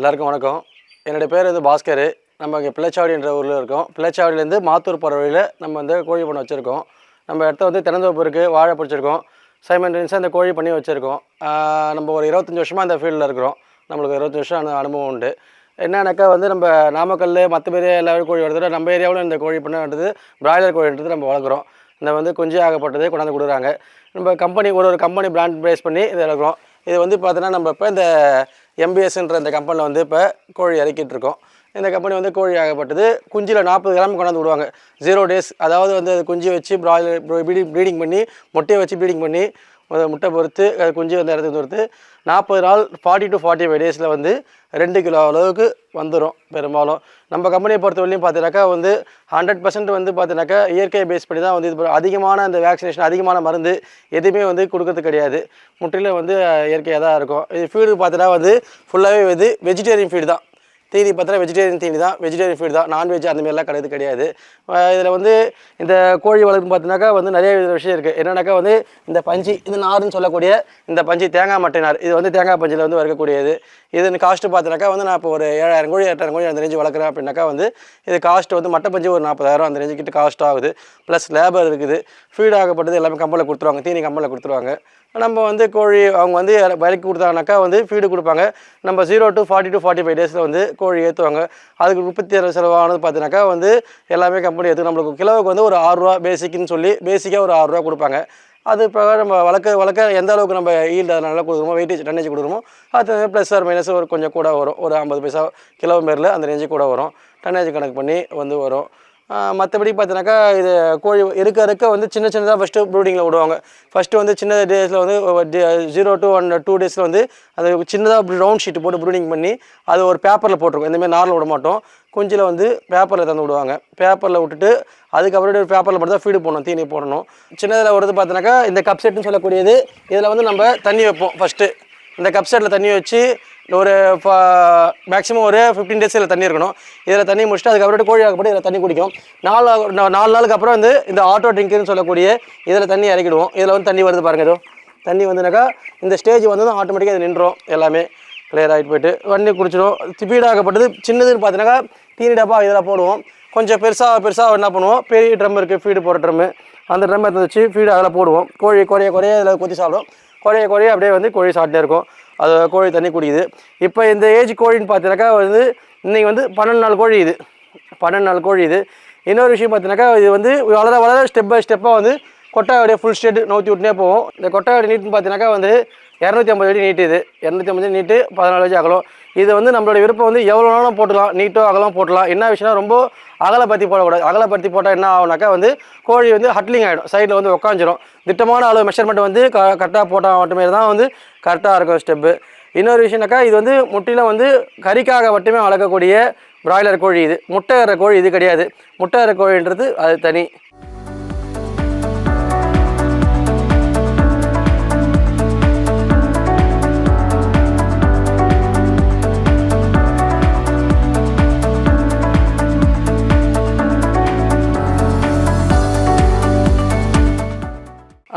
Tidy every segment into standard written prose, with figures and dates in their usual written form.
எல்லாருக்கும் வணக்கம். என்னுடைய பேர் வந்து பாஸ்கர். நம்ம இங்கே பிள்ளைச்சாவடி என்ற ஊரில் இருக்கோம். பிள்ளைச்சாவடியிலேருந்து மாத்தூர் போகிற வழியில் நம்ம வந்து கோழி பண்ணை வச்சுருக்கோம். நம்ம இடத்த வந்து தென்னந்தோப்பு இருக்குது, வாழை பிடிச்சிருக்கோம். சைமல்டேனியஸாக அந்த கோழி பண்ணி வச்சுருக்கோம். நம்ம ஒரு 25 வருஷமாக அந்த ஃபீல்டில் இருக்கிறோம். நம்மளுக்கு 25 வருஷம் அந்த அனுபவம் உண்டு. என்னன்னாக்கா வந்து நம்ம நாமக்கல் மற்ற பேர் எல்லாரும் கோழி வளர்த்துறோம். நம்ம ஏரியாவில் இந்த கோழி பண்ணைன்றது பிராய்லர் கோழின்றது நம்ம வளர்க்குறோம். இந்த வந்து குஞ்சு ஆகப்பட்டது கொண்டாந்து கொடுக்குறாங்க. நம்ம கம்பெனி ஒரு கம்பெனி பிராண்ட் பேஸ் பண்ணி இதை வளர்க்குறோம். இது வந்து பார்த்தீங்கன்னா நம்ம இப்போ இந்த MBSன்ற இந்த கம்பெனியில் வந்து இப்போ கோழி இறக்கிட்டு இருக்கோம். இந்த கம்பெனி வந்து கோழி ஆகப்பட்டது குஞ்சில் 40 கிராம் கொண்டாந்து விடுவாங்க. 0 days, அதாவது வந்து அது குஞ்சு வச்சு ப்ரீடிங் பண்ணி முட்டையை வச்சு ப்ரீடிங் பண்ணி முட்டை பொறுத்து அது குஞ்சு வந்து இடத்துக்கு பொறுத்து 40 நாள் 40 to 45 days வந்து 2 கிலோ அளவுக்கு வந்துடும். பெரும்பாலும் நம்ம கம்பெனியை பொறுத்தவரையிலையும் பார்த்தீங்கன்னாக்கா வந்து 100% வந்து பார்த்தீங்கன்னாக்கா இயற்கை பேஸ் பண்ணி தான் வந்து இது அதிகமான அந்த வேக்சினேஷன் அதிகமான மருந்து எதுவுமே வந்து கொடுக்கறது கிடையாது. முற்றிலும் வந்து இயற்கையாக தான் இருக்கும். இது ஃபீடு பார்த்தீங்கன்னா வந்து ஃபுல்லாகவே வந்து வெஜிடேரியன் ஃபீடு தான். தீனி பார்த்தீங்கன்னா வெஜிடேரியன் தீனி தான், வெஜிடேரியன் ஃபீடு தான், நான்வெஜ் அந்தமாரிலாம் கிடையாது. இதில் வந்து இந்த கோழி வளர்ப்பு பார்த்தீங்கன்னாக்கா வந்து நிறைய விஷயம் இருக்குது. என்னன்னாக்கா வந்து இந்த பஞ்சு, இந்த நார்னு சொல்லக்கூடிய இந்த பஞ்சு தேங்காய் மட்டை நார், இது வந்து தேங்காய் பஞ்சில் வந்து வளர்க்கக்கூடியது. இது காஸ்ட்டு பார்த்தீங்கன்னாக்கா வந்து நான் இப்போ ஒரு 7000 கோழி 8000 கோழி அந்த ரேஞ்சு வளர்க்குறேன் அப்படின்னாக்கா வந்து இது காஸ்ட்டு வந்து மட்டை பஞ்சு ஒரு 40,000 அந்த ரேஞ்சு கிட்ட காஸ்ட் ஆகுது. ப்ளஸ் லேபர் இருக்குது. ஃபீட் ஆகப்பட்டது எல்லாமே கம்பெனியில் கொடுத்துருவாங்க, தீனி கம்பெனியில் கொடுத்துருவாங்க. நம்ம வந்து கோழி அவங்க வந்து விலைக்கு கொடுத்தாங்கனாக்கா வந்து ஃபீடு கொடுப்பாங்க. நம்ம 0 to 40 to 45 days வந்து கோழி ஏற்றுவாங்க. அதுக்கு 36 செலவானது பார்த்தீங்கன்னாக்கா வந்து எல்லாமே கம்பெனி ஏற்று நம்மளுக்கு கிலோவுக்கு வந்து ஒரு 6 ரூபா பேசிக்குன்னு சொல்லி பேசிக்காக ஒரு 6 ரூபா கொடுப்பாங்க. அது பிரகாரம் நம்ம வளர்க்க எந்த அளவுக்கு நம்ம ஈல்டு நல்லா கொடுக்குறோமோ, வெயிட்டேஜ் டன்னேஜ் கொடுக்குறோமோ அது ப்ளஸ் ஆர் மைனஸ் ஒரு கொஞ்சம் கூட வரும். ஒரு 50 பைசா கிலோ மேரில் அந்த ரேஞ்சு கூட வரும். டன்னேஜ் கணக்கு பண்ணி வந்து வரும். மற்றபடி பார்த்தீங்கன்னாக்கா இது கோழி இருக்க வந்து சின்னதாக ஃபஸ்ட்டு ப்ரூடிங்கில் விடுவாங்க. ஃபஸ்ட்டு வந்து சின்ன டேஸில் வந்து 0 to 2 days வந்து அது சின்னதாக ரவுண்ட் ஷீட்டு போட்டு ப்ரூடிங் பண்ணி அது ஒரு பேப்பரில் போட்டிருக்கோம். இந்தமாதிரி நாரில் விட மாட்டோம். குஞ்சில் வந்து பேப்பரில் தந்து விடுவாங்க. பேப்பரில் விட்டுட்டு அதுக்கப்புறம் ஒரு பேப்பரில் மட்டும் தான் ஃபீடு போடணும், தீனி போடணும். சின்னதில் வருது பார்த்தீங்கன்னாக்கா இந்த கப் செட்டுன்னு சொல்லக்கூடியது. இதில் வந்து நம்ம தண்ணி வைப்போம். ஃபஸ்ட்டு இந்த கப் செட்டில் தண்ணி வச்சு ஒரு மேக்ஸிமம் ஒரு 15 days இதில் தண்ணி இருக்கணும். இதில் தண்ணி முடிச்சுட்டு அதுக்கப்புறம் கோழி ஆகப்பட்டு இதில் தண்ணி குடிக்கும். 4 நாளுக்கு அப்புறம் வந்து இந்த ஆட்டோ ட்ரிங்க்குன்னு சொல்லக்கூடிய இதில் தண்ணி இறக்கிடுவோம். இதில் வந்து தண்ணி வருது பாருங்கள். ஏதோ தண்ணி வந்துனாக்கா இந்த ஸ்டேஜ் வந்து ஆட்டோமேட்டிக்காக இது நின்றோம். எல்லாமே கிளியர் ஆகிட்டு போய்ட்டு வண்டி குடிச்சிடும். ஃபீடாகப்பட்டது சின்னதுன்னு பார்த்தீங்கன்னாக்கா தீனி டப்பா இதில் போடுவோம். கொஞ்சம் பெருசாக என்ன பண்ணுவோம், பெரிய ட்ரம் இருக்குது ஃபீடு போடுற ட்ரம்மு, அந்த ட்ரம் எடுத்து வச்சு ஃபீடு அதில் போடுவோம். கோழி குறைய இதில் கொத்தி சாப்பிடும். குறைய அப்படியே வந்து கோழி சாப்பிட்டே இருக்கும். அது கோழி தண்ணி குடிக்குது. இப்போ இந்த ஏஜ் கோழின்னு பார்த்தீங்கன்னாக்கா வந்து இன்றைக்கி வந்து 12 நாள் கோழி இது. 12 நாள் கோழி இது. இன்னொரு விஷயம் பார்த்தீங்கன்னாக்கா இது வந்து வளர ஸ்டெப் பை ஸ்டெப்பாக வந்து கொட்டாயோடைய ஃபுல் ஸ்டேட் நோத்தி விட்டுனே போவோம். இந்த கொட்டாயோட நீட்டுன்னு பார்த்தீங்கன்னாக்கா வந்து 250 அடி நீட்டு. இது 250 அடி நீட்டு, 14 அடி அகலம். இது வந்து நம்மளோட விருப்பம் வந்து எவ்வளோ நாளும் போட்டுக்கலாம், நீட்டோ அகலம் போட்டலாம். என்ன விஷயம்னா ரொம்ப அகலப்படுத்தி போடக்கூடாது. அகலப்படுத்தி போட்டால் என்ன ஆகுனாக்கா வந்து கோழி வந்து ஹட்லிங் ஆகிடும், சைடில் வந்து உட்காந்துரும். திட்டமான அளவு மெஷர்மெண்ட் வந்து கரெக்டாக போட்டால் மட்டுமே தான் வந்து கரெக்டாக இருக்கும் ஸ்டெப்பு. இன்னொரு விஷயம்னாக்கா இது வந்து முற்றிலும் வந்து கறிக்காக மட்டுமே வளர்க்கக்கூடிய பிராய்லர் கோழி. இது முட்டையிற கோழி இது கிடையாது. முட்டையிற கோழின்றது அது தனி.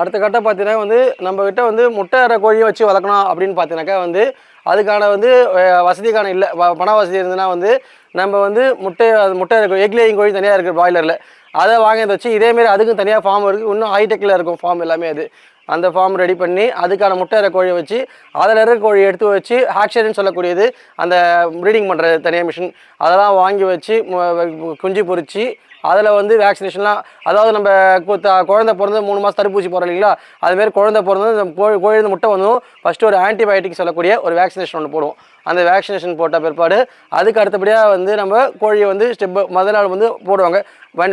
அடுத்த கட்டம் பார்த்தீங்கன்னா வந்து நம்மக்கிட்ட வந்து முட்டையிற கோழியை வச்சு வளர்க்கணும் அப்படின்னு பார்த்தீங்கன்னாக்கா வந்து அதுக்கான வந்து வசதிக்கான இல்லை, பண வசதி இருந்ததுன்னா வந்து நம்ம வந்து முட்டையிற கோழி எக்லேயிங் கோழி தனியாக இருக்குது பாய்லரில், அதை வாங்கி வச்சு இதேமாரி அதுக்கும் தனியாக ஃபார்ம் இருக்குது. இன்னும் ஹைடெக்கில் இருக்கும் ஃபார்ம் எல்லாமே. அந்த ஃபார்ம் ரெடி பண்ணி அதுக்கான முட்டையிற கோழியை வச்சு அதில் இருக்கிற கோழியை எடுத்து வச்சு ஹேட்சரின்னு சொல்லக்கூடியது அந்த ப்ரீடிங் பண்ணுறது தனியாக மிஷின், அதெல்லாம் வாங்கி வச்சு குஞ்சு பொறிச்சு அதில் வந்து வேக்சினேஷன்லாம், அதாவது நம்ம குழந்தை பிறந்து 3 மாதம் தடுப்பூசி போகிறோம் இல்லைங்களா, அதுமாரி குழந்தை பிறந்து கோழி முட்டை வந்தோம் ஃபஸ்ட்டு ஒரு ஆன்டிபயோட்டிக் சொல்லக்கூடிய ஒரு வேக்சினேஷன் ஒன்று போடுவோம். அந்த வேக்சினேஷன் போட்ட பிற்பாடு அதுக்கு அடுத்தபடியாக வந்து நம்ம கோழியை வந்து முதல் நாள் வந்து போடுவாங்க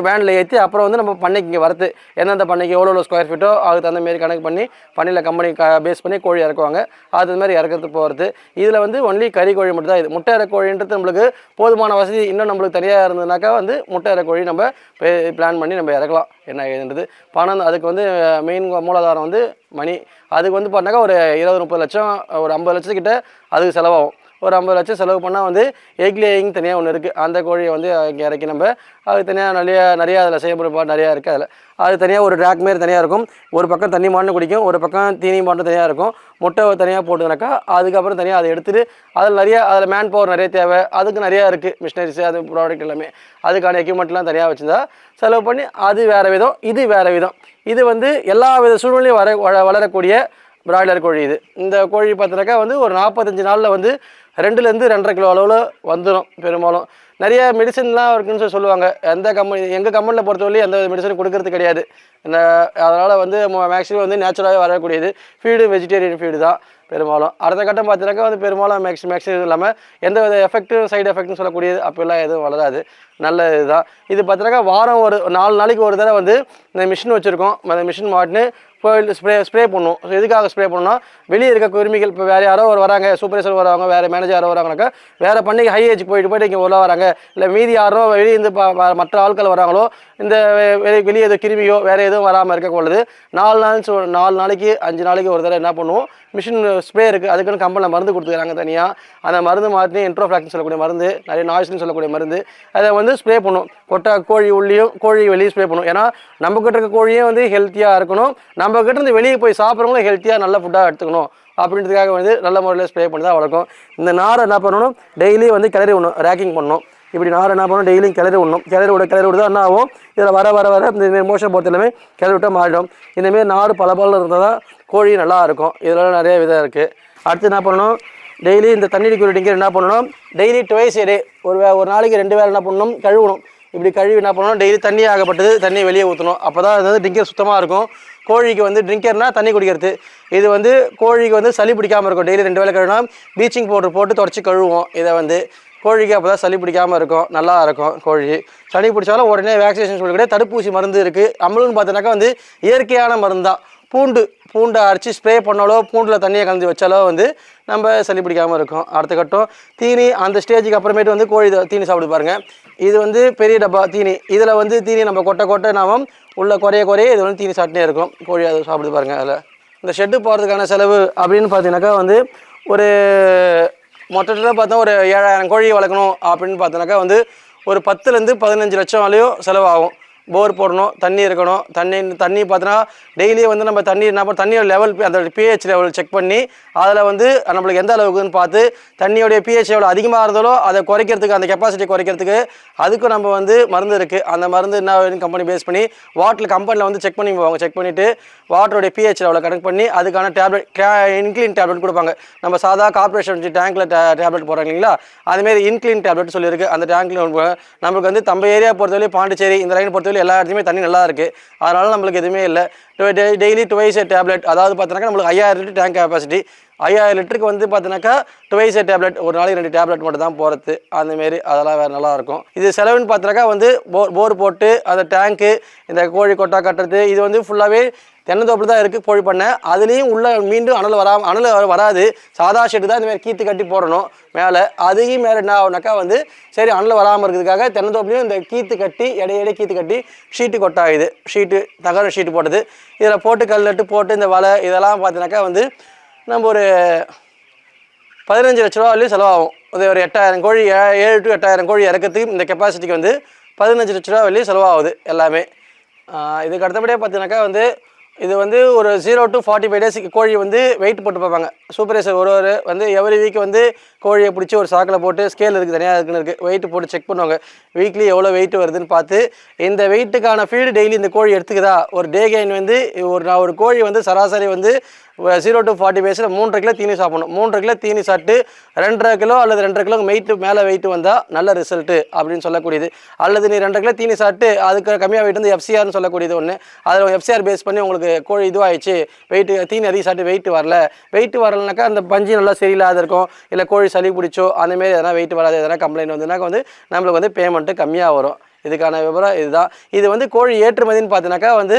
வேனில் ஏற்றி. அப்புறம் வந்து நம்ம பண்ணைக்கு இங்கே வரது எந்தெந்த பண்ணைக்கு எவ்வளோ ஸ்கொயர் ஃபீட்டோ அதுக்கு தகுந்த மாரி கணக்கு பண்ணி பண்ணையில் கம்பெனி பேஸ் பண்ணி கோழி இறக்குவாங்க. அது மாதிரி இறக்கிறது போகிறது. இதில் வந்து ஒன்லி கறி கோழி மட்டும் தான். இது முட்டையிற கோழின்றது நம்மளுக்கு போதுமான வசதி இன்னும் நம்மளுக்கு தனியாக இருந்ததுனாக்கா வந்து முட்டையிற கோழி நம்ம பிளான் பண்ணி நம்ம இறக்கலாம். என்ன ஏதுன்றது பணம் அதுக்கு வந்து மெயின் மூலாதாரம் வந்து மணி. அதுக்கு வந்து பார்த்தாக்கா ஒரு 20-30 லட்சம், ஒரு 50 லட்சத்துக்கிட்ட அதுக்கு செலவாகும். ஒரு 50 லட்சம் செலவு பண்ணால் வந்து எக் லேயிங் தனியாக ஒன்று இருக்குது. அந்த கோழியை வந்து இங்கே இறக்கி நம்ம அது தனியாக நிறையா அதில் செய்யப்படும் பாட்டு நிறையா இருக்குது. அதில் அது தனியாக ஒரு ரேக் மாரி தனியாக இருக்கும். ஒரு பக்கம் தண்ணி மாட்டு குடிக்கும், ஒரு பக்கம் தீனி மாட்டு தனியாக இருக்கும். முட்டை தனியாக போட்டுனாக்கா அதுக்கப்புறம் தனியாக அதை எடுத்துகிட்டு அதில் மேன் பவர் நிறைய தேவை. அதுக்கு நிறையா இருக்குது மிஷினரிஸ், அது ப்ராடக்ட் எல்லாமே. அதுக்கான எக்யூப்மெண்ட்லாம் தனியாக வச்சுருந்தா செலவு பண்ணி அது வேறு விதம், இது வேறு விதம். இது வந்து எல்லா வித சூழ்நிலையும் வளரக்கூடிய பிராய்லர் கோழி. இந்த கோழி பார்த்தினாக்கா வந்து ஒரு 45 நாளில் வந்து 2லேருந்து 2.5 கிலோ அளவில் வந்துடும். பெரும்பாலும் நிறைய மெடிசன்லாம் இருக்குன்னு சொல்லுவாங்க. எங்கள் கம்பெனியில் பொறுத்தவரையும் எந்த மெடிசனும் கொடுக்கறது கிடையாது. அதனால் வந்து மேக்ஸிமம் வந்து நேச்சுரலாகவே வரக்கூடியது ஃபீடு வெஜிடேரியன் ஃபீடு தான் பெரும்பாலும். அடுத்த கட்டம் பார்த்தினாக்கா வந்து பெரும்பாலும் மேக்ஸிமம் இல்லாமல் எந்த வித எஃபெக்ட்டும் சைடு எஃபெக்ட்னு சொல்லக்கூடியது அப்போல்லாம் எதுவும் வளராது. நல்ல இதுதான். இது பார்த்தினாக்கா வாரம் ஒரு 4 நாளைக்கு ஒரு தடவை வந்து இந்த மிஷின் வச்சுருக்கோம். அந்த மிஷின் மாட்டுன்னு ஸ்ப்ரே பண்ணுவோம். எதுக்காக ஸ்ப்ரே பண்ணோம்னா வெளியே இருக்க கிருமிகள் இப்போ வேறு யாரோ வராங்க, சூப்பர்வைசர் வராங்க, வேறு மேனேஜர் யாரோ வராங்கனாக்கா வேறு பண்ணி ஹை ஏஜ் போயிட்டு இங்கே உள்ள வராங்க, இல்லை மீதி யாரோ வெளியே இருந்து மற்ற ஆட்கள் வராங்களோ இந்த வெளியே எதுவும் கிருமியோ வேறு எதுவும் வராமல் இருக்கக்கூடாது. 4 நாளைக்கு 5 நாளைக்கு ஒரு தடவை என்ன பண்ணுவோம், மிஷின் ஸ்ப்ரே இருக்குது. அதுக்குன்னு கம்பெனியில் மருந்து கொடுத்துக்கிறாங்க தனியாக. அந்த மருந்து மாற்றி இன்ட்ரோஃப்ளாக்ஸ்னு சொல்லக்கூடிய மருந்து, நிறைய நாய்ஸ்னு சொல்லக்கூடிய மருந்து, அதை வந்து ஸ்ப்ரே பண்ணும். கோழி உள்ளேயும் கோழி வெளியே ஸ்ப்ரே பண்ணும். ஏன்னா நம்மக்கிட்ட இருக்க கோழியே வந்து ஹெல்த்தியாக இருக்கணும், நம்மக்கிட்ட இருந்து வெளியே போய் சாப்பிட்றவங்களும் ஹெல்த்தியாக நல்ல ஃபுட்டாக எடுத்துக்கணும் அப்படின்றதுக்காக வந்து நல்ல முறையில் ஸ்ப்ரே பண்ணி தான் வளர்க்கும். இந்த நாரை என்ன பண்ணணும், டெய்லி வந்து கிளறி விடணும், ரேக்கிங் பண்ணணும். இப்படி நாரை என்ன பண்ணணும், டெய்லியும் கிளறி விடணும். கிளறி விட என்ன ஆகும், இதில் வர இந்த மோஷன் போகிறது எல்லாமே கிளறி விட்டால் மாறிடும். இந்தமாரி நாடு பல இருந்தால் தான் கோழி நல்லா இருக்கும். இதெல்லாம் நிறைய விதம் இருக்குது. அடுத்து என்ன பண்ணணும், டெய்லி இந்த தண்ணி குடி டிங்கர் என்ன பண்ணணும், டெய்லி ட்வைஸ் டே ஒரு நாளைக்கு 2 வேளை என்ன பண்ணணும், கழுவணும். இப்படி கழுவி என்ன பண்ணணும், டெய்லி தண்ணி ஆகப்பட்டது தண்ணி வெளியே ஊற்றணும். அப்போ தான் அது வந்து டிங்கர் சுத்தமாக இருக்கும். கோழிக்கு வந்து ட்ரிங்கர்னால் தண்ணி குடிக்கிறது. இது வந்து கோழிக்கு வந்து சளி பிடிக்காமல் இருக்கும். டெய்லி 2 வேளை கழுவினா ப்ளீச்சிங் பவுடர் போட்டு தொடச்சி கழுவுவோம். இதை வந்து கோழிக்கு அப்போ தான் சளி பிடிக்காமல் இருக்கும், நல்லா இருக்கும். கோழி சளி பிடிச்சாலும் உடனே வேக்சினேஷன் சொல்லக்கூடிய தடுப்பூசி மருந்து இருக்குது. நம்மளுன்னு பார்த்தோன்னாக்கா வந்து இயற்கையான மருந்து தான். பூண்டை அரைச்சி ஸ்ப்ரே பண்ணாலோ பூண்டில் தண்ணியை கலந்து வச்சாலோ வந்து நம்ம சளி பிடிக்காமல் இருக்கும். அடுத்த கட்டம் தீனி. அந்த ஸ்டேஜுக்கு அப்புறமேட்டு வந்து கோழி தீனி சாப்பிடு பாருங்கள். இது வந்து பெரிய டப்பா தீனி. இதில் வந்து தீனி நம்ம கொட்டை நாம உள்ள குறைய இது வந்து தீனி சாப்பிட்டே இருக்கும். கோழி அதை சாப்பிடுது பாருங்கள். அதில் இந்த ஷெட்டு போகிறதுக்கான செலவு அப்படின்னு பார்த்தீங்கன்னாக்கா வந்து ஒரு மொத்தத்தில் பார்த்தா ஒரு 7000 கோழி வளர்க்கணும் அப்படின்னு பார்த்தோன்னாக்கா வந்து ஒரு 10லேருந்து 15 லட்சம் வரையும் செலவாகும். போர் போடணும், தண்ணி இருக்கணும். தண்ணி பார்த்தோன்னா டெய்லியும் வந்து நம்ம தண்ணியோட லெவல், அந்த பிஹெச் லெவல் செக் பண்ணி அதில் வந்து நம்மளுக்கு எந்த அளவுக்குன்னு பார்த்து தண்ணியோடைய பிஹெச் லெவல் அதிகமாக இருந்தாலோ அதை குறைக்கிறதுக்கு, அந்த கெப்பாசிட்டி குறைக்கிறதுக்கு அதுக்கும் நம்ம வந்து மருந்து இருக்குது. அந்த மருந்து என்ன கம்பெனி பேஸ் பண்ணி கம்பெனியில் வந்து செக் பண்ணுவாங்க. செக் பண்ணிவிட்டு வாட்டருடைய பிஹெச் லெவலை கனெக்ட் பண்ணி அதுக்கான டேப்லெட், இன்க்ளீன் டேப்லெட் கொடுப்பாங்க. நம்ம சாதா கார்பரேஷன் டேங்க்கில் டேப்லெட் போடுறாங்க இல்லைங்களா, அதுமாரி இன்க்ளீன் டேப்லெட் சொல்லியிருக்கு. அந்த டேங்க்கில் நம்மளுக்கு வந்து நம்ம ஏரியா பொறுத்தவரையும் பாண்டிச்சேரி இந்த லைன் பொறுத்தவரை எல்லா இடத்துலையுமே தண்ணி நல்லா இருக்குது. அதனால் நம்மளுக்கு எதுவுமே இல்லை. டெய்லி 2 டேப்லெட், அதாவது பார்த்தோன்னாக்கா நம்மளுக்கு 5000 லிட்டர் டேங்க் கெப்பாசிட்டி. 5000 லிட்டருக்கு வந்து பார்த்தோன்னாக்கா 2 டேப்லெட், ஒரு நாளைக்கு 2 டேப்லெட் மட்டும் தான் போகிறது. அந்தமாரி அதெல்லாம் வேறு நல்லாயிருக்கும். இது செலவுன்னு பார்த்தோன்னாக்கா வந்து போர் போட்டு அந்த டேங்க்கு, இந்த கோழி கொட்டா கட்டுறது, இது வந்து ஃபுல்லாகவே தென்னந்தோப்பில் தான் இருக்குது கோழி பண்ணை. அதுலேயும் உள்ள மீண்டும் அனல் வராது. சாதா ஷெட்டு தான் இந்தமாதிரி கீற்று கட்டி போடணும் மேலே. அதையும் மேலே என்ன ஆகுனாக்கா வந்து சரி அனல் வராமல் இருக்கிறதுக்காக தென்னந்தோப்புலையும் இந்த கீற்று கட்டி இடையிடையே கீற்று கட்டி ஷீட்டு கொட்டாயுது. தகர ஷீட்டு போட்டது. இதில் போட்டு கல்நட்டு போட்டு இந்த வலை இதெல்லாம் பார்த்தீங்கன்னாக்கா வந்து நம்ம ஒரு 15 லட்ச ரூபா வரையும் செலவாகும். அது ஒரு 8000 கோழி, 7 to 8000 கோழி இறக்கிறதுக்கு இந்த கெப்பாசிட்டிக்கு வந்து 15 லட்ச ரூபா வரையும் செலவாகுது எல்லாமே. இதுக்கு அடுத்தபடியாக பார்த்தீங்கன்னாக்கா வந்து இது வந்து ஒரு 0 to 45 டேஸுக்கு கோழி வந்து வெயிட் போட்டு பார்ப்பாங்க. சூப்பர்வைசர் ஒரு வந்து எவ்ரி வீக் வந்து கோழியை பிடிச்சி ஒரு சாக்கில் போட்டு ஸ்கேல் இருக்குது, தனியாக இருக்குது, வெயிட் போட்டு செக் பண்ணுவாங்க. வீக்லி எவ்வளோ வெயிட் வருதுன்னு பார்த்து இந்த வெயிட்டுக்கான ஃபீடு டெய்லி இந்த கோழி எடுத்துக்குதா. ஒரு டே கெயின் வந்து ஒரு கோழி வந்து சராசரி வந்து 0 to 40 டேஸில் 3.5 கிலோ தீனி சாப்பிடணும். 3.5 கிலோ தீனி சாப்பிட்டு 2.5 கிலோ அல்லது 2.5 கிலோ மேலே வெயிட் வந்தால் நல்ல ரிசல்ட்டு அப்படின்னு சொல்லக்கூடியது. அல்லது நீ 2.5 கிலோ தீனி சாப்பிட்டு அதுக்கு கம்மியாக வெயிட் வந்து FCRன்னு சொல்லக்கூடியது ஒன்று. அதில் FCR பேஸ் பண்ணி உங்களுக்கு கோழி இதுவாகிடுச்சு, வெயிட்டு தீனி அதிகம் சாப்பிட்டு வெயிட் வரலனாக்கா அந்த பஞ்சு நல்லா சரியில்லாத இருக்கும், இல்லை கோழி சளி பிடிச்சோ அந்தமாரி எதனா வெயிட் வராது, எதனா கம்ப்ளைண்ட் வந்துனாக்கா வந்து நம்மளுக்கு வந்து பேமெண்ட்டு கம்மியாக வரும். இதுக்கான விவரம் இதுதான். இது வந்து கோழி ஏற்றுமதின்னு பார்த்தீங்கன்னாக்கா வந்து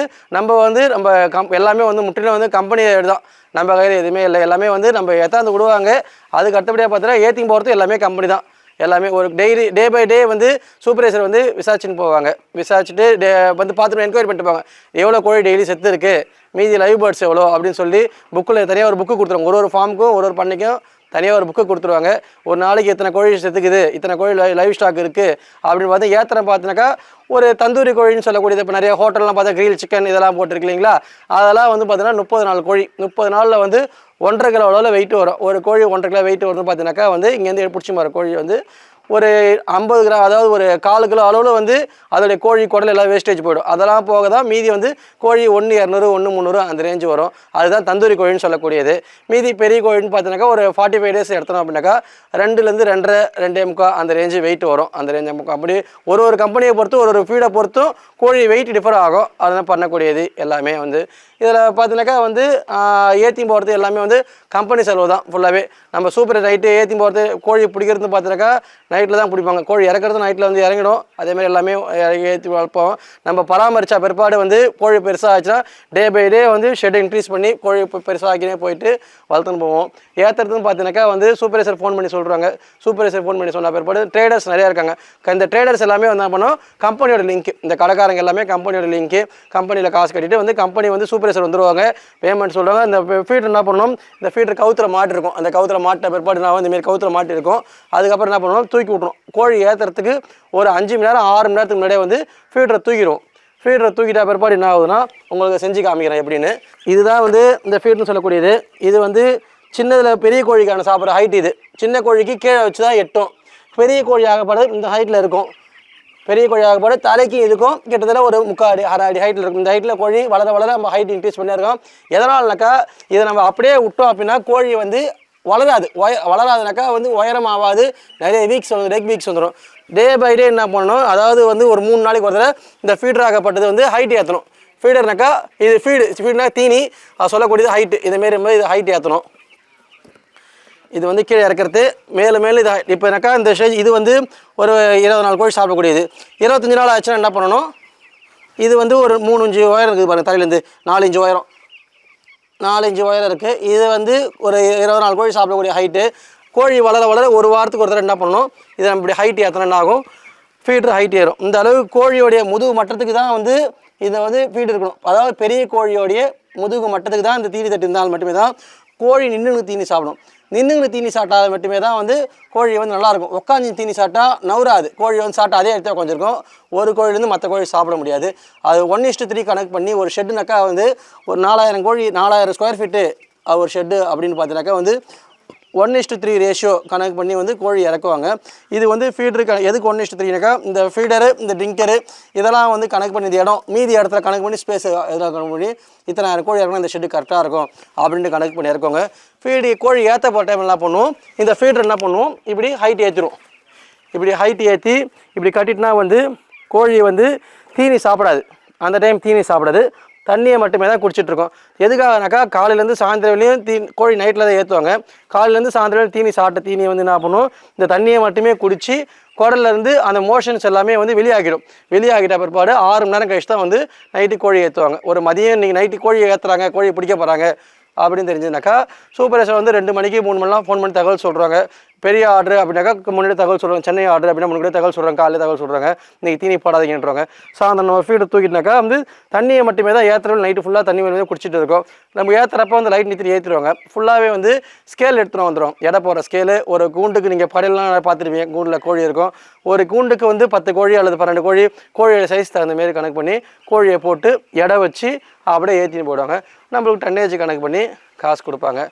நம்ம எல்லாமே வந்து முற்றிலும் வந்து கம்பெனி தான், நம்ம கையில் எதுவுமே இல்லை. எல்லாமே வந்து நம்ம எத்தாந்து விடுவாங்க. அதுக்கு அடுத்தபடியாக பார்த்தீங்கன்னா ஏற்றிங் போகிறது எல்லாமே கம்பெனி தான். எல்லாமே ஒரு டே பை டே வந்து சூப்பர்வைசர் வந்து விசாரிச்சுன்னு போவாங்க. விசாரிச்சுட்டு வந்து பார்த்துட்டு என்கொயரி பண்ணிட்டு போவாங்க. எவ்வளோ கோழி டெய்லி செத்து இருக்குது, மீதி லைவ் பேர்ட்ஸ் எவ்வளோ அப்படின்னு சொல்லி புக்கில் தனியாக ஒரு புக்கு கொடுத்துருவாங்க. ஒரு ஃபார்முக்கும் ஒரு பண்ணைக்கும் தனியாக ஒரு புக்கு கொடுத்துருவாங்க. ஒரு நாளைக்கு இத்தனை கோழி செத்துக்குது, இத்தனை கோழி லைவ் ஸ்டாக் இருக்குது அப்படின்னு பார்த்து ஏத்தனை பார்த்தினாக்கா ஒரு தந்தூரி கோழின்னு சொல்லக்கூடியது. இப்போ நிறைய ஹோட்டல்லாம் பார்த்தா கிரில் சிக்கன் இதெல்லாம் போட்டிருக்கு இல்லைங்களா, அதெல்லாம் வந்து பார்த்தீங்கன்னா 30 நாள் கோழி, 30 நாளில் வந்து 1.5 கிலோ அளவில் வெயிட் வரும். ஒரு கோழி 1.5 கிலோ வெயிட் வருதுன்னு பார்த்தீங்கன்னாக்கா வந்து இங்கேருந்து பிடிச்சி வர கோழி வந்து ஒரு 50 கிராம், அதாவது ஒரு 1/4 கிலோ அளவில் வந்து அதோடைய கோழி குடல் எல்லாம் வேஸ்டேஜ் போயிடும். அதெல்லாம் போக தான் மீதி வந்து கோழி 1 200 1 300 அந்த ரேஞ்சு வரும். அதுதான் தந்தூரி கோழின்னு சொல்லக்கூடியது. மீதி பெரிய கோழின்னு பார்த்தீங்கன்னாக்கா ஒரு 45 டேஸ் எடுத்தோம் அப்படின்னாக்கா 2லேருந்து 2.5 2.25 அந்த ரேஞ்சு வெயிட் வரும். அந்த ரேஞ்சு அப்படி ஒரு கம்பெனியை பொறுத்து ஒரு ஃபீடை பொறுத்தும் கோழி வெயிட் டிஃபர் ஆகும். அதெல்லாம் பண்ணக்கூடியது எல்லாமே வந்து இதில் பார்த்தீங்கன்னாக்கா வந்து ஏற்றி போகிறது எல்லாமே வந்து கம்பெனி செலவு தான் ஃபுல்லாகவே. நம்ம சூப்பர் நைட்டு ஏற்றி போகிறது கோழி பிடிக்கிறதுன்னு பார்த்தீங்கன்னாக்கா நைட்டில் தான் பிடிப்பாங்க. கோழி இறக்குறது நைட்டில் வந்து இறங்கிடும். அதேமாதிரி எல்லாமே ஏற்றி வளர்ப்போம். நம்ம பராமரித்த பிற்பாடு வந்து கோழி பெருசாக ஆச்சுன்னா டே பை டே வந்து ஷெட் இன்க்ரீஸ் பண்ணி கோழி பெருசாகினே போயிட்டு வளர்த்துன்னு போவோம். ஏற்றுறதுன்னு பார்த்தீங்கன்னாக்கா வந்து சூப்பர்வைசர் ஃபோன் பண்ணி சொல்கிறாங்க. சூப்பர்வைசர் ஃபோன் பண்ணி சொன்ன பிற்பாடு ட்ரேடர்ஸ் நிறையா இருக்காங்க. இந்த ட்ரேடர்ஸ் எல்லாமே வந்து என்ன பண்ணோம், கம்பெனியோட லிங்க், இந்த கடைக்காரங்க எல்லாமே கம்பெனியோட லிங்க்கு, கம்பெனியில் காசு கட்டிட்டு வந்து கம்பெனி வந்து சூப்பர்வைசர் வந்துடுவாங்க, பேமெண்ட் சொல்கிறாங்க. இந்த ஃபீடர் என்ன பண்ணணும், இந்த ஃபீடர் கவுத்தில் மாட்டு இருக்கும். அந்த கவுத்தில் மாட்ட பிற்பாடு நான் வந்து இந்தமாரி கவுத்தில் மாட்டி இருக்கும். அதுக்கப்புறம் என்ன பண்ணணும், தூக்கி விட்றோம். கோழி ஏற்றுறதுக்கு ஒரு 5 மணி நேரம் 6 மணி நேரத்துக்கு முன்னாடியே வந்து ஃபீடரை தூக்கிடுவோம். ஃபீடரை தூக்கிட்ட பிற்பாடு என்ன ஆகுதுன்னா உங்களுக்கு செஞ்சு காமிக்கிறேன் எப்படின்னு. இதுதான் வந்து இந்த ஃபீடர்னு சொல்லக்கூடியது. இது வந்து சின்னதில் பெரிய கோழிக்கான சாப்பிட்ற ஹைட். இது சின்ன கோழிக்கு கீழே வச்சு தான் எட்டும். பெரிய கோழி ஆகப்படுறது இந்த ஹைட்டில் இருக்கும். பெரிய கோழி ஆகப்பட தலைக்கு இதுக்கும் கிட்டத்தட்ட ஒரு 3/4 அடி 1/2 அடி ஹைட்டில் இருக்கும். இந்த ஹைட்டில் கோழி வளர நம்ம ஹைட் இன்க்ரீஸ் பண்ணியிருக்கோம். எதனால்னாக்கா இதை நம்ம அப்படியே விட்டோம் அப்படின்னா கோழி வந்து வளராது. வளராதுனாக்கா வந்து உயரம் ஆகாது, நிறைய வீக்ஸ் வந்து லெக் வீக்ஸ் வந்துடும். டே பை டே என்ன பண்ணணும், அதாவது வந்து ஒரு 3 நாளைக்கு ஒரு தடவை இந்த ஃபீடர் ஆகப்பட்டது வந்து ஹைட் ஏற்றணும். ஃபீடர்னாக்கா இது ஃபீடுனா தீனி, அது சொல்லக்கூடியது ஹைட்டு. இதேமாரி இது ஹைட் ஏற்றணும். இது வந்து கீழே இறக்கிறது மேலும் இது இப்போனாக்கா இந்த ஸ்டேஜ் இது வந்து ஒரு 20 நாள் கோழி சாப்பிடக்கூடியது. 25 நாள் ஆச்சுன்னா என்ன பண்ணணும், இது வந்து ஒரு 3 இன்ச்சு உயரம் இருக்குது பாருங்கள், தலையிலேருந்து 4 இன்ச்சு உயரம், 4 இன்ச்சு உயரம் இருக்குது. இது வந்து ஒரு 20 நாள் கோழி சாப்பிடக்கூடிய ஹைட்டு. கோழி வளர ஒரு வாரத்துக்கு ஒரு தடவை என்ன பண்ணணும், இதை நம்ம இப்படி ஹைட் ஏற்றினா என்ன ஆகும், ஃபீடர் ஹைட் ஏறும். இந்த அளவு கோழியோடைய முதுகு மட்டத்துக்கு தான் வந்து இதை வந்து ஃபீடு இருக்கணும். அதாவது பெரிய கோழியோடைய முதுகு மட்டத்துக்கு தான் இந்த தீனி தட்டு இருந்தால் மட்டுமே தான் கோழி நின்று தீனி சாப்பிடும். நின்று தீனி சாப்பிட்டால் மட்டுமே தான் வந்து கோழி வந்து நல்லாயிருக்கும். உட்காந்து தீனி சாப்பிட்டா நவுறாது. கோழி வந்து சாப்பிட்டா அதே இடத்துல உட்காந்துருக்கும். ஒரு கோழிலேருந்து மற்ற கோழி சாப்பிட முடியாது. அது 1:3 கணக்கு பண்ணி ஒரு ஷெட்டுனாக்கா வந்து ஒரு 4000 கோழி 4000 ஸ்கொயர் ஃபீட்டு ஒரு ஷெட்டு அப்படின்னு பார்த்தீங்கன்னாக்கா வந்து 1:3 ரேஷியோ கணக்கு பண்ணி வந்து கோழி இறக்குவாங்க. இது வந்து ஃபீடருக்கு எதுக்கு 1:3னாக்கா இந்த ஃபீடரு இந்த ட்ரிங்கரு இதெல்லாம் வந்து கணக்கு பண்ணி இடம் மீதி இடத்துல கணக்கு பண்ணி ஸ்பேஸ் எதெல்லாம் கணக்கு பண்ணி இத்தனை கோழி இறக்கணும், இந்த ஷெட்டு கரெக்டாக இருக்கும் அப்படின்ட்டு கணக்கு பண்ணி இறக்குவாங்க. ஃபீடு கோழி ஏற்ற போகிற டைம் என்ன பண்ணுவோம், இந்த ஃபீடர் என்ன பண்ணுவோம், இப்படி ஹைட் ஏற்றிடும். இப்படி ஹைட் ஏற்றி இப்படி கட்டிட்டுனா வந்து கோழி வந்து தீனி சாப்பிடாது. அந்த டைம் தீனி சாப்பிடாது, தண்ணியை மட்டுமே தான் குடிச்சிட்ருக்கோம். எதுக்காகனாக்கா காலையிலேருந்து சாயந்தரம் வரையும் கோழி நைட்டில் தான் ஏற்றுவாங்க. காலையிலேருந்து சாயந்தரம் தீனி சாப்பிட்ட தீனியை வந்து என்ன பண்ணுவோம், இந்த தண்ணியை மட்டுமே குடித்து குடல்லேருந்து அந்த மோஷன்ஸ் எல்லாமே வந்து வெளியாகிடும். வெளியாகிட்ட பிற்பாடு 6 மணி நேரம் கழிச்சு தான் வந்து நைட்டு கோழி ஏற்றுவாங்க. ஒரு மதியம் நீங்கள் நைட்டு கோழி ஏற்றுறாங்க, கோழி பிடிக்க போகிறாங்க அப்படின்னு தெரிஞ்சதுனாக்கா சூப்பர்வைசர் வந்து 2 மணிக்கு 3 மணிலாம் ஃபோன் பண்ணி தகவல் சொல்கிறாங்க. பெரிய ஆர்டர் அப்படின்னாக்கா முன்னாடி தகவல் சொல்கிறாங்க. சென்னை ஆர்டர் அப்படின்னா முன்னாடி தகவல் சொல்கிறாங்க, காலையில் தகவல் சொல்கிறாங்க, இன்றைக்கி தீனி போடாதீங்கன்றாங்க. சாயந்தரம் நம்ம ஃபீடு தூக்கிட்டுனாக்கா வந்து தண்ணியை மட்டுமே தான் ஏற்றுறோம். நைட்டு ஃபுல்லாக தண்ணி வந்து குடிச்சிட்டு இருக்கோம். நம்ம ஏற்றுறப்ப வந்து லைட் நிறுத்தி ஏற்றிடுவாங்க. ஃபுல்லாகவே வந்து ஸ்கேல் எடுத்துகிட்டு வந்துடும். எடை போகிற ஸ்கேலு ஒரு கூண்டுக்கு நீங்கள் படையெல்லாம் பார்த்துருவீங்க, கூண்டில் கோழி இருக்கும். ஒரு கூண்டுக்கு வந்து 10 கோழி அல்லது 12 கோழி கோழியோட சைஸ் தகுந்தமாரி கணக்கு பண்ணி கோழியை போட்டு எடை வச்சு அப்படியே ஏற்றின்னு போடுவாங்க. நம்மளுக்கு டன்னேஜ் கணக்கு பண்ணி காசு கொடுப்பாங்க.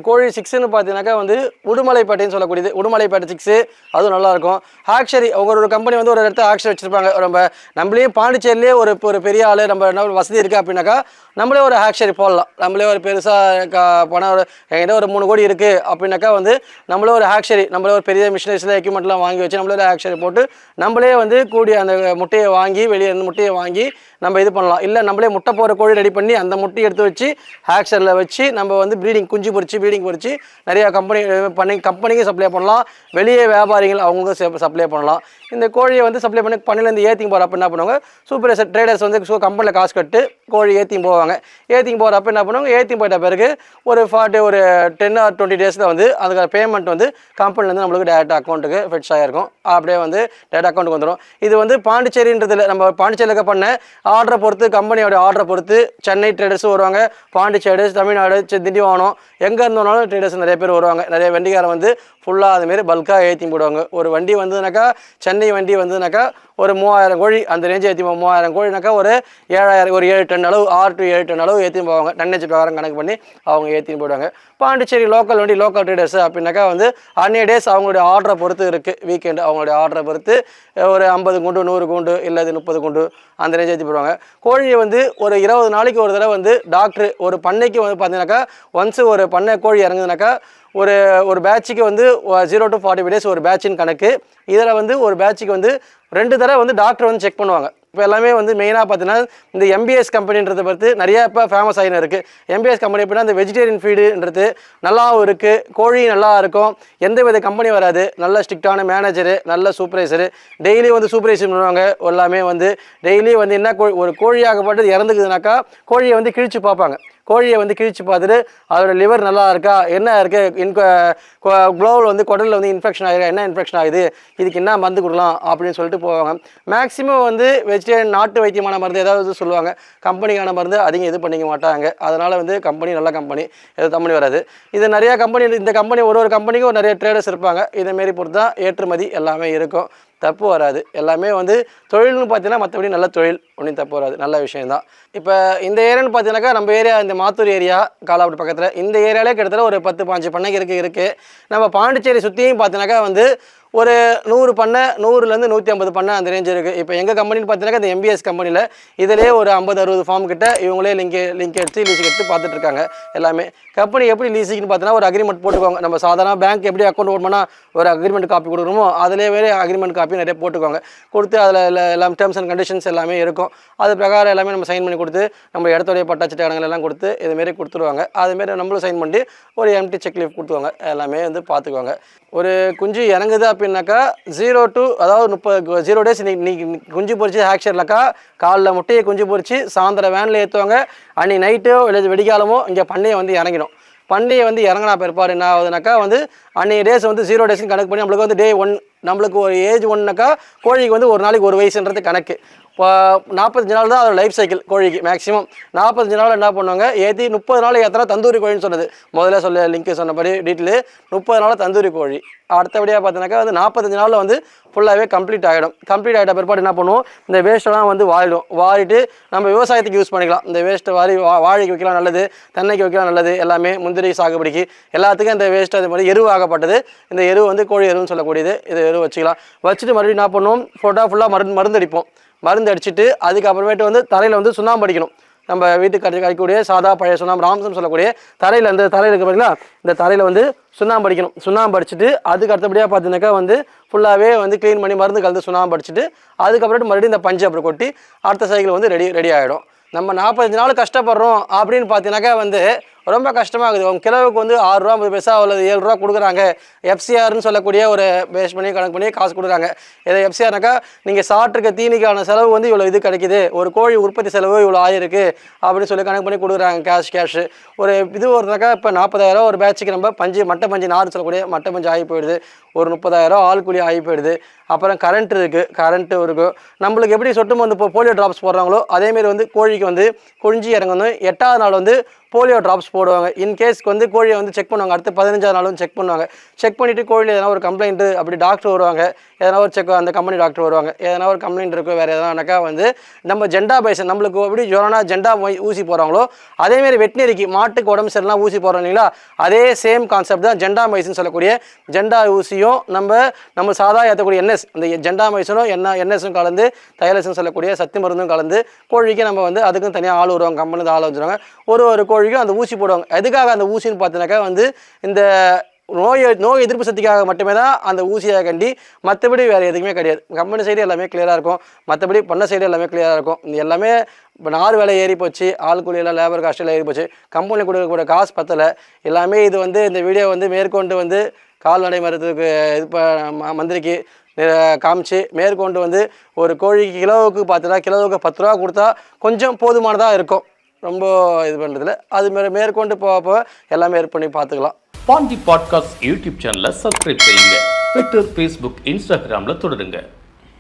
கோழி 6ன்னு பார்த்தீங்கன்னாக்கா வந்து உடுமலைப்பேட்டைன்னு சொல்லக்கூடியது. உடுமலைப்பேட்டை 6 அதுவும் நல்லாயிருக்கும். ஆக்சரி ஒரு கம்பெனி வந்து ஒரு இடத்துல ஆக்சரி வச்சுருப்பாங்க. நம்மளே பாண்டிச்சேரியிலே ஒரு பெரிய ஆள் நம்ம என்ன வசதி இருக்குது அப்படின்னாக்கா நம்மளே ஒரு ஆக்சரி போடலாம். நம்மளே ஒரு பெருசாக பணம் என்கிட்ட ஒரு 3 கோடி இருக்குது அப்படின்னாக்கா வந்து நம்மளே ஒரு ஆக்சரி, நம்மளே ஒரு பெரிய மிஷினரிஸில் எக்யூப்மெண்ட்லாம் வாங்கி வச்சு நம்மளே ஒரு ஆக்சரி போட்டு நம்மளே வந்து கூடிய அந்த முட்டையை வாங்கி வெளியே இருந்து முட்டையை வாங்கி நம்ம இது பண்ணலாம். இல்லை நம்மளே முட்டை போகிற கோழி ரெடி பண்ணி அந்த முட்டையை எடுத்து வச்சு ஆக்சரில் வச்சு நம்ம வந்து ப்ரீடிங் குஞ்சு பொறிச்சு ஃபீடிங் பொறிச்சு நிறையா கம்பெனிக்கு சப்ளை பண்ணலாம், வெளியே வியாபாரிகள் அவங்களுக்கும் சப்ளை பண்ணலாம். இந்த கோழியை வந்து சப்ளை பண்ணையிலேருந்து ஏற்றிங் போகிறப்ப என்ன பண்ணுவாங்க, சூப்பர்வைசர் ட்ரேடர்ஸ் வந்து கம்பெனியில் காசு கட்டு கோழி ஏற்றிங் போவாங்க. ஏற்றிங் போகிறப்ப என்ன பண்ணுவாங்க, ஏற்றிங் போயிட்ட பிறகு ஒரு 10 or 20 டேஸில் வந்து அதுக்கான பேமெண்ட் வந்து கம்பெனிலேருந்து நம்மளுக்கு டேரெக்டாக அக்கௌண்ட்டுக்கு ஃபெட்ச் ஆகிருக்கும். அப்படியே வந்து டேரெக்டாக அக்கௌண்ட்டுக்கு வந்துடும். இது வந்து பாண்டிச்சேரின்றதில் நம்ம பாண்டிச்சேரியில் பண்ண ஆர்டரை பொறுத்து, கம்பெனியோட ஆர்டரை பொறுத்து சென்னை ட்ரேடர்ஸும் வருவாங்க, பாண்டிச்சேரி, தமிழ்நாடு, திண்டிவனம், எங்கே இருந்தோனாலும் ட்ரேடர்ஸ் நிறைய பேர் வருவாங்க. நிறைய வண்டிக்காரன் வந்து ஃபுல்லாக அதுமாரி பல்காக ஏற்றி போடுவாங்க. ஒரு வண்டி வந்ததுனாக்கா, சென்னை வண்டி வந்ததுனாக்கா ஒரு 3000 கோழி அந்த ரேஞ்சு ஏற்றி 3000 கோழினாக்கா ஒரு 7000, ஒரு 7 டன் அளவு, 6 to 7 டன் அளவு ஏற்றின்னு போவாங்க. டன்னேஜ் பிரகாரம் கணக்கு பண்ணி அவங்க ஏற்றின்னு போடுவாங்க. பாண்டிச்சேரி லோக்கல் வண்டி, லோக்கல் ட்ரேடர்ஸ் அப்படின்னாக்கா வந்து அன்னைய டேஸ் அவங்களுடைய ஆர்டரை பொறுத்து இருக்குது. வீக்கெண்டு அவங்களுடைய ஆர்டரை பொறுத்து ஒரு 50 குண்டு, 100 குண்டு, இல்லை 30 குண்டு அந்த ரேஞ்ச் ஏற்றி போடுவாங்க. கோழியை வந்து ஒரு 20 நாளைக்கு ஒரு தடவை வந்து டாக்டர் ஒரு பண்ணைக்கு வந்து பார்த்தீங்கன்னாக்கா ஒன்ஸு ஒரு பண்ணை கோழி இறங்குதுனாக்கா ஒரு பேட்சுக்கு வந்து 0 to 45 days ஒரு பேட்சின் கணக்கு. இதில் வந்து ஒரு பேட்சுக்கு வந்து 2 தடவை வந்து டாக்டர் வந்து செக் பண்ணுவாங்க. இப்போ எல்லாமே வந்து மெயினாக பார்த்தீங்கன்னா இந்த MBS கம்பெனின்றதை பற்றி நிறையா இப்போ ஃபேமஸ் ஆகின்னு இருக்குது. MBS கம்பெனி எப்படின்னா இந்த வெஜிடேரியன் ஃபீடுன்றது நல்லாவும் இருக்குது, கோழி நல்லா இருக்கும், எந்த வித கம்பெனி வராது, நல்ல ஸ்ட்ரிக்டான மேனேஜரு, நல்ல சூப்பர்வைசரு, டெய்லி வந்து சூப்பர்வைசர் பண்ணுவாங்க. எல்லாமே வந்து டெய்லி வந்து என்ன ஒரு கோழியாகப்பட்டது இறந்துக்குதுனாக்கா கோழியை வந்து கிழிச்சு பார்ப்பாங்க. கோழியை வந்து கிழிச்சு பார்த்துட்டு அதோட லிவர் நல்லா இருக்கா, என்ன இருக்குது, க்ளோவில் வந்து குடலில் வந்து இன்ஃபெக்ஷன் ஆகிருக்கா, என்ன இன்ஃபெக்ஷன் ஆகுது, இதுக்கு என்ன மருந்து கொடுக்கலாம் அப்படின்னு சொல்லிட்டு போவாங்க. மேக்ஸிமம் வந்து வெஜிடேரியன் நாட்டு வைத்தியமான மருந்து ஏதாவது சொல்லுவாங்க. கம்பெனிக்கான மருந்து அதிகம் இது பண்ணிக்க மாட்டாங்க. அதனால் வந்து கம்பெனி நல்ல கம்பெனி, எது கம்பெனி வராது. இது நிறையா கம்பெனி, இந்த கம்பெனி ஒரு கம்பெனிக்கும் நிறைய ட்ரேடர்ஸ் இருப்பாங்க. இதேமாரி பொறுத்து தான் ஏற்றுமதி எல்லாமே இருக்கும். தப்பு வராது. எல்லாமே வந்து தொழில்னு பார்த்தீங்கன்னா மற்றபடி நல்ல தொழில், ஒன்றும் தப்பு வராது, நல்ல விஷயந்தான். இப்போ இந்த ஏரியான்னு பார்த்தீங்கன்னாக்கா நம்ம ஏரியா இந்த மாத்தூர் ஏரியா காலாப்பட்டு பக்கத்தில் இந்த ஏரியாவிலே கிட்டத்தட்ட ஒரு 10-15 பண்ணைக்கு இருக்குது. நம்ம பாண்டிச்சேரி சுற்றியும் பார்த்தீங்கன்னாக்கா வந்து ஒரு 100 பண்ணை, 100லேருந்து 150 பண்ணை அந்த ரேஞ்ச் இருக்குது. இப்போ எங்கள் கம்பெனின்னு பார்த்தீங்கன்னா இந்த MBS கம்பெனியில் இதிலே ஒரு 50-60 ஃபார்ம் கிட்ட இவங்களே லிங்க் எடுத்து லீஸுக்கு எடுத்து பார்த்துட்டு இருக்காங்க. எல்லாமே கம்பெனி எப்படி லீஸுக்குன்னு பார்த்தீங்கன்னா ஒரு அக்ரிமெண்ட் போட்டுக்கோங்க. நம்ம சாதாரண பேங்க் எப்படி அக்கௌண்ட் ஓட் பண்ணால் ஒரு அக்ரிமெண்ட் காப்பி கொடுக்குறோமோ அதிலே வேறு அக்ரிமெண்ட் காப்பி நிறைய போட்டுக்கோங்க. கொடுத்து அதில் எல்லாம் டேர்ம்ஸ் அண்ட் கண்டிஷன்ஸ் எல்லாமே இருக்கும். அது பிரகாரம் எல்லாமே நம்ம சைன் பண்ணி கொடுத்து நம்ம இடத்துடைய பட்டாச்சிட்ட இடங்கள் எல்லாம் கொடுத்து இதுமாரி கொடுத்துருவாங்க. அதுமாரி நம்மளும் சைன் பண்ணி ஒரு எம்டி செக் லீஃப் கொடுத்துவாங்க. எல்லாமே வந்து பார்த்துக்குவாங்க. ஒரு குஞ்சு இறங்குது அப்படின்னாக்கா 0 to அதாவது 0 days இன்னைக்கு குஞ்சு பொறிச்சு ஹேக்ஷர்லக்கா காலைல முட்டையை குஞ்சு பொறிச்சு சாயந்தரம் வேனில் ஏற்றுவாங்க. அன்றைக்கி நைட்டோ இல்லை வெடிக்காலமோ இங்கே பண்ணையை வந்து இறங்கிடும். பண்டிகை வந்து இறங்கினா பிற்பாடு என்ன ஆகுதுனாக்கா வந்து அன்றைய டேஸ் வந்து 0 days கணக்கு பண்ணி நம்மளுக்கு வந்து day 1, நம்மளுக்கு ஒரு ஏஜ் 1னாக்கா கோழிக்கு வந்து ஒரு நாளைக்கு ஒரு வயசுன்றது கணக்கு. இப்போ 45 நாள் தான் அதோட லைஃப் சைக்கிள் கோழிக்கு. மேக்ஸிமம் 45 நாள் என்ன பண்ணுவாங்க, ஏற்றி 30 நாள் ஏற்றினா தந்தூரி கோழின்னு சொன்னது முதல்ல லிங்க் சொன்னபடி டீட்டெயிலு 30 நாள் தந்தூரி கோழி. அடுத்தபடியாக பார்த்தீங்கன்னாக்கா வந்து 45 நாளில் வந்து ஃபுல்லாகவே கம்ப்ளீட் ஆகிடும். கம்ப்ளீட் ஆகிட்ட பிற்பாடு என்ன பண்ணுவோம், இந்த வேஸ்ட்டெல்லாம் வந்து வாரிட்டு நம்ம விவசாயத்துக்கு யூஸ் பண்ணிக்கலாம். இந்த வேஸ்ட்டை வாழைக்கு வைக்கலாம் நல்லது, தென்னைக்கு வைக்கலாம் நல்லது, எல்லாமே முந்திரி சாகுபடிக்கு எல்லாத்துக்கும் இந்த வேஸ்ட்டு அது மாதிரி எருவு ஆகப்பட்டது. இந்த எருவு வந்து கோழி எருவுன்னு சொல்லக்கூடியது. இது எருவு வச்சுக்கலாம். வச்சுட்டு மறுபடியும் என்ன பண்ணுவோம், ஃபுல்லாக மருந்து அடிப்போம். மருந்து அடிச்சுட்டு அதுக்கப்புறமேட்டு வந்து தரையில் வந்து சுண்ணாம்பு அடிக்கணும். நம்ம வீட்டுக்கு கழிக்கக்கூடிய சாதா பழைய சுண்ணாம்பு ராம்சம் சொல்லக்கூடிய தரையில் இந்த தரையில் இருக்க பார்த்தீங்களா, இந்த தரையில் வந்து சுண்ணாம்பு அடிக்கணும். சுண்ணாம்பு அடிச்சுட்டு அதுக்கு அடுத்தபடியாக பார்த்தீங்கன்னாக்கா வந்து ஃபுல்லாகவே வந்து க்ளீன் பண்ணி மருந்து கலந்து சுண்ணாம்பு அடிச்சுட்டு அதுக்கப்புறமேட்டு மறுபடியும் இந்த பஞ்சு அப்புறம் கொட்டி அடுத்த சைக்கிள் வந்து ரெடி ஆகிடும். நம்ம 45 நாள் கஷ்டப்படுறோம் அப்படின்னு பார்த்தீங்கன்னாக்கா வந்து ரொம்ப கஷ்டமாகுது. உங்கள் கிலோவுக்கு வந்து 6 ரூபா 50 பைசா அல்லது 7 ரூபா கொடுக்குறாங்க. FCRன்னு சொல்லக்கூடிய ஒரு பேஸ் பண்ணி கணக்கு பண்ணி காசு கொடுக்குறாங்க. இதை FCRனாக்கா நீங்கள் சாப்பிட்ருக்க தீனிக்கான செலவு வந்து இவ்வளோ இது கிடைக்குது, ஒரு கோழி உற்பத்தி செலவு இவ்வளோ ஆயிருக்கு அப்படின்னு சொல்லி கணக்கு பண்ணி கொடுக்குறாங்க. கேஷு ஒரு இது ஒருனாக்கா இப்போ 40,000 ஒரு பேட்சுக்கு நம்ம மட்டை பஞ்சு நார் சொல்லக்கூடிய மட்டை பஞ்சு ஆகி போயிடுது. ஒரு 30,000 ஆள் கூலி ஆகி போயிடுது. அப்புறம் கரண்ட்டு இருக்கும். நம்மளுக்கு எப்படி சொட்டு மருந்து இப்போ போலியோ ட்ராப்ஸ் போடுறாங்களோ அதேமாரி வந்து கோழிக்கு வந்து குஞ்சு இறங்கணும். 8ஆவது நாள் வந்து போலியோ ட்ராப்ஸ் போடுவாங்க. இன்கேஸ்க்கு வந்து கோழியை வந்து செக் பண்ணுவாங்க. அடுத்து 15ஆவது நாள் வந்து செக் பண்ணுவாங்க. செக் பண்ணிவிட்டு கோழியில் எதனா ஒரு கம்ப்ளைண்ட்டு அப்படி டாக்டர் வருவாங்க. எதனா ஒரு அந்த கம்பெனி டாக்டர் வருவாங்க. எதனா ஒரு கம்ப்ளைண்ட் இருக்கும் வேறு எதனாக்கா வந்து நம்ம ஜெண்டா பைசன் நம்மளுக்கு எப்படி ஜொரனா ஜெண்டா ஊசி போடுறாங்களோ அதேமாரி வெட்டினரிக்கு மாட்டுக்கு உடம்பு சரிலாம் ஊசி போடுறோம் இல்லைங்களா, அதே சேம் கான்செப்ட் தான் ஜெண்டா மைசின்னு சொல்லக்கூடிய ஜெண்டா ஊசியும் நம்ம சாதா ஏற்றக்கூடிய இந்த ஜெண்டா மைசனும் NSம் கலந்து தைலசும் சொல்லக்கூடிய சத்து மருந்தும் கலந்து கோழிக்கு நம்ம வந்து அதுக்கும் தனியாக ஆள் வருவாங்க. கம்பெனி ஆள் வந்துடுவாங்க. ஒரு கோழிக்கும் அந்த ஊசி போடுவாங்க. எதுக்காக அந்த ஊசின்னு பார்த்தீங்கன்னாக்கா வந்து இந்த நோய் எதிர்ப்பு சக்திக்காக மட்டுமே தான் அந்த ஊசியாக கண்டி, மற்றபடி வேறு எதுவுமே கிடையாது. கம்பெனி சைடு எல்லாமே கிளியராக இருக்கும், மற்றபடி பண்ண சைடு எல்லாமே கிளியராக இருக்கும். இது எல்லாமே இப்போ நார் விலை ஏறி போச்சு, ஆள் கூலியெல்லாம் லேபர் காஸ்ட்டெல்லாம் ஏறி போச்சு, கம்பெனியில் கொடுக்கக்கூடிய காசு பத்தலை. எல்லாமே இது வந்து இந்த வீடியோ வந்து மேற்கொண்டு வந்து கால்நடை மருத்துவக்கு இது மந்திரிக்கு காமிச்சு மேற்கொண்டு வந்து ஒரு கோழிக்கு கிலோவுக்கு பார்த்தா கிலோவுக்கு 10 ரூபா கொடுத்தா கொஞ்சம் போதுமானதாக இருக்கும். ரொம்ப இது பண்ணுறதுல அது மேற்கொண்டு போக எல்லாமே பண்ணி பார்த்துக்கலாம். பாண்டி பாட்காஸ்ட் யூடியூப் சேனலை சப்ஸ்கிரைப் செய்யுங்க. ட்விட்டர், ஃபேஸ்புக், இன்ஸ்டாகிராமில் தொடருங்க.